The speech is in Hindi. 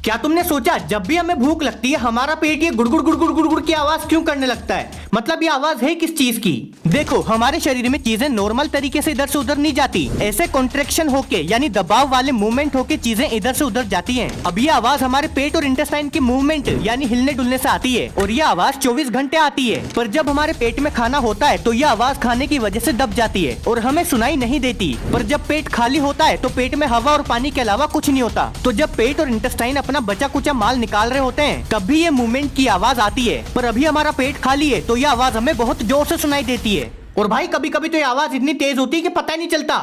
क्या तुमने सोचा जब भी हमें भूख लगती है हमारा पेट ये गुड़गुड़ गुड़गुड़ गुड़गुड़ की आवाज क्यों करने लगता है? मतलब ये आवाज है किस चीज की? देखो, हमारे शरीर में चीजें नॉर्मल तरीके से इधर से उधर नहीं जाती। ऐसे कॉन्ट्रेक्शन होके यानी दबाव वाले मूवमेंट होके चीजें इधर से उधर जाती हैं। अब ये आवाज हमारे पेट और इंटेस्टाइन की मूवमेंट यानी हिलने डुलने से आती है और ये आवाज 24 घंटे आती है। पर जब हमारे पेट में खाना होता है तो ये आवाज खाने की वजह से दब जाती है और हमें सुनाई नहीं देती। पर जब पेट खाली होता है तो पेट में हवा और पानी के अलावा कुछ नहीं होता। तो जब पेट और इंटेस्टाइन अपना बचा कुचा माल निकाल रहे होते हैं तब भी ये मूवमेंट की आवाज आती है। पर अभी हमारा पेट खाली है तो ये आवाज हमें बहुत जोर से सुनाई देती है। और भाई कभी कभी तो ये आवाज इतनी तेज होती है कि पता ही नहीं चलता।